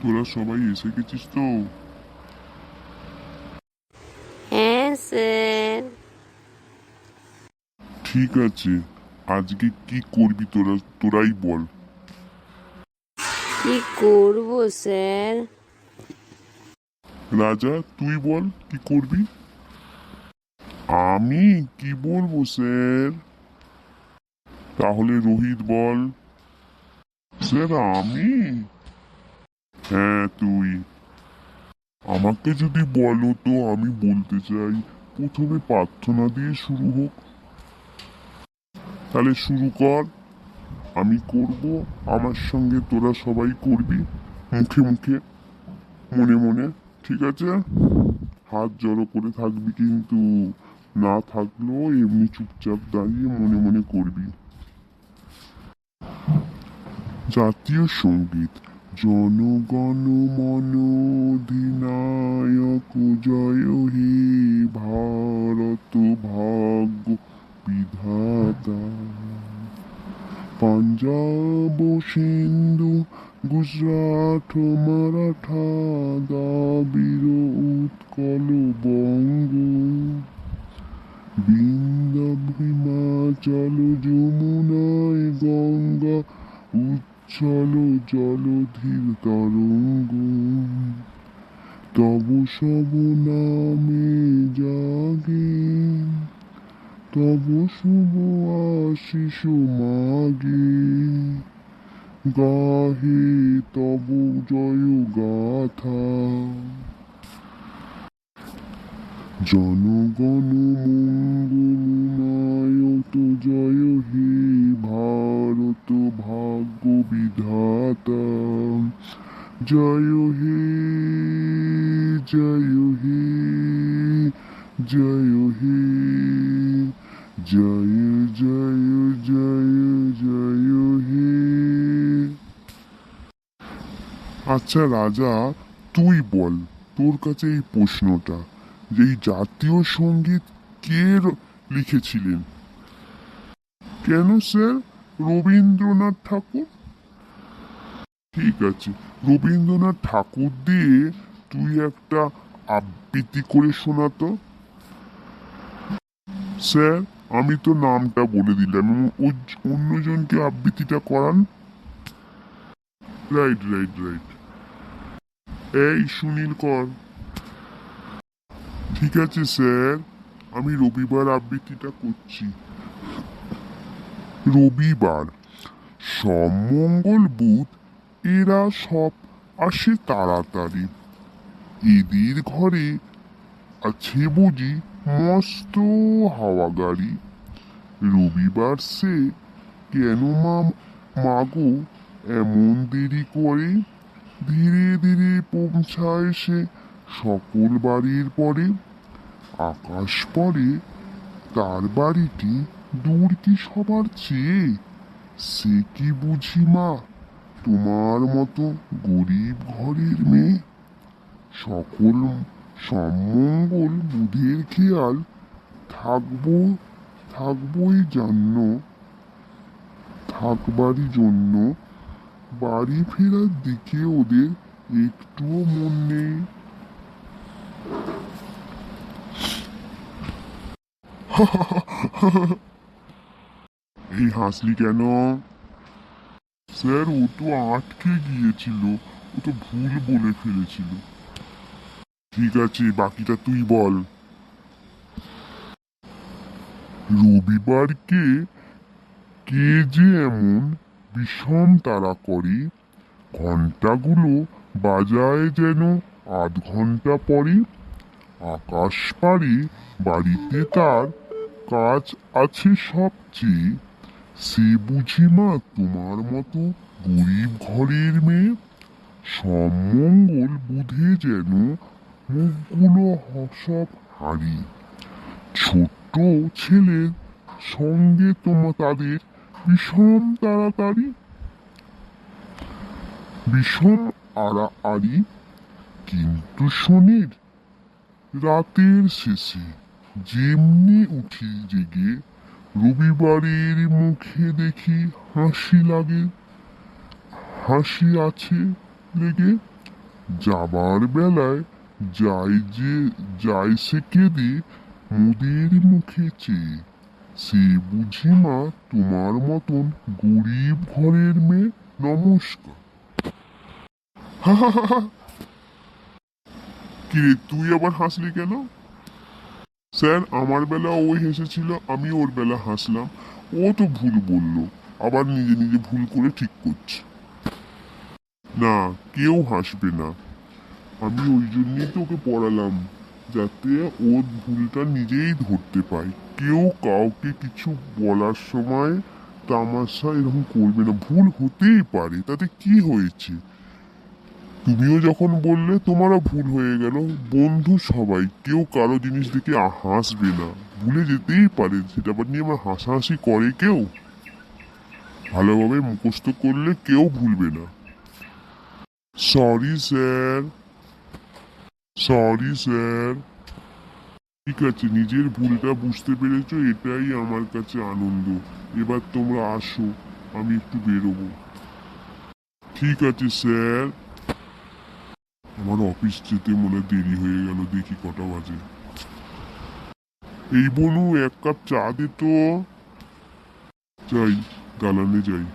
তোরা সবাই এসে গেছিস তো? হ্যাঁ স্যার। ঠিক আছে, আজকে কি করবি তোরাই বল। কি করব স্যার? রাজা, তুই বল কি করবি। আমি কি বলবো স্যার? তাহলে রোহিত বল। স্যার আমি? হ্যাঁ তুই। আমাকে যদি বলো তো আমি বলতে চাই প্রথমে প্রার্থনা দিয়ে শুরু হোক। তাহলে শুরু কর। আমি করব, আমার সঙ্গে তোরা সবাই করবি, মুখে মুখে, মনে মনে। ঠিক আছে? হাত জড়ো করে থাকবি কিন্তু, না থাকলেও এমনি চুপচাপ দাঁড়িয়ে মনে মনে করবি। জাতীয় সঙ্গীত। জনগণ মন অধিনায়ক জয় হে ভারত ভাগ্য বিধাতা। পাঞ্জাব সিন্ধু গুজরাট মারাঠা দ্রাবিড় উৎকল বঙ্গ বিন্ধ্য হিমাচল যমুনায় গঙ্গা উচ্ছল জলধির তরঙ্গ। তব সব নামে জাগে, তব শুভ আশিস মাগে। গাহে তব জয় গাথা। জনগণ মঙ্গল নায়ক জয় হে ভারত ভাগ্য বিধাতা। জয় হে, জয় হে, জয় হে, জয় জয় জয় জয় হে। আচ্ছা রাজা, তুই বল, তোর কাছে এই প্রশ্নটা, যে এই জাতীয় সঙ্গীত কে লিখেছিলেন? কেন স্যার? রবীন্দ্রনাথ ঠাকুর? ঠিক আছে, রবীন্দ্রনাথ ঠাকুর দিয়ে তুই একটা আবৃত্তি করে শোনাতো। স্যার, আমি তো নামটা বলে দিলাম, অন্যজনকে আবৃত্তিটা করান। Right right right. এই সুনীল কর। ঠিক আছে স্যার, আমি রবিবার আবৃত্তিটা করছি। রবিবার, সোম মঙ্গল বুধ এরা সব আসে তাড়াতাড়ি। এদের ঘরে আছে বুঝি মস্ত হাওয়া গাড়ি। রবিবার সে কেন মাগো এমন দেরি করে? ধীরে ধীরে পৌঁছায় সে সকল বাড়ির পরে। আকাশ পরে তার বাড়িটি দূর কি সবার চেয়ে? সে কি বুঝি মা তোমার মতো গরিব ঘরের মেয়ে? সকল সম্মঙ্গল বুধের খেয়াল থাকবো, থাকবোই জান্য, থাকবারই জন্য। বাড়ি ফেরার দিকে ওদের একটুও মন নেই। এই হাসলি কেন? স্যার, ও তো আটকে গিয়েছিল, ও তো ভুল বলে ফেলেছিল। ঠিক আছে, বাকিটা তুই বল। রবিবারকে কে যে এমন বিষম তাড়া করে, ঘন্টাগুলো বাজায় যেন আধ ঘন্টা পরে। আকাশ পারে বাড়িতে তার কাজ আছে সবচেয়ে। সে বুঝি মা তোমার মতো গরিব ঘরের মেয়ে? সম্মঙ্গল বুধে যেন মুখগুলো সব হারি। ছোট্ট ছেলের সঙ্গে তাদের বিষম তাড়াতাড়ি, বিষম আড়াআড়ি। কিন্তু শনির রাতের শেষে যেমনি উঠি জেগে, রবিবারের মুখে দেখি হাসি লাগে, হাসি আছে লেগে। যাবার বেলায় যাই সে কেঁদে মোদের মুখে চেয়ে, সে বুঝি মা তোমার মতন গরিব ঘরের মেয়ে। নমস্কার। কিরে তুই আবার হাসলি কেন? স্যার আমার বেলা ও হেসেছিল, আমি ওর বেলা হাসলাম। ও তো ভুল বললো, আবার নিজে নিজে ভুল করে ঠিক করছে। না, কেউ হাসবে না। আমি ওই জন্যই তো ওকে পড়ালাম, যাতে ওর ভুলটা নিজেই ধরতে পায়। কেউ কাউকে কিছু বলার সময় তামাশা এরকম করবে না। ভুল হতেই পারে, তাতে কি হয়েছে? তুমিও যখন বললে তোমারও ভুল হয়ে গেল। বন্ধু সবাই, কেউ কারো জিনিস দেখে হাসবে না। ভুলে যেতেই পারে, সেটা আবার নিয়ে আমার হাসাহাসি করে কেউ? ভালোভাবে মুখস্থ করলে কেউ ভুলবে না। Sorry sir, sorry sir. ঠিক আছে, নিজের ভুলটা বুঝতে পেরেছো, এটাই আমার কাছে আনন্দ। এবার তোমরা আসো, আমি একটু বেরোবো। ঠিক আছে স্যার। আমার অফিস যেতে মনে হয় দেরি হয়ে গেল, দেখি কটা বাজে। এই বনু, এক কাপ চা দে তো। যাই, দালানে যাই।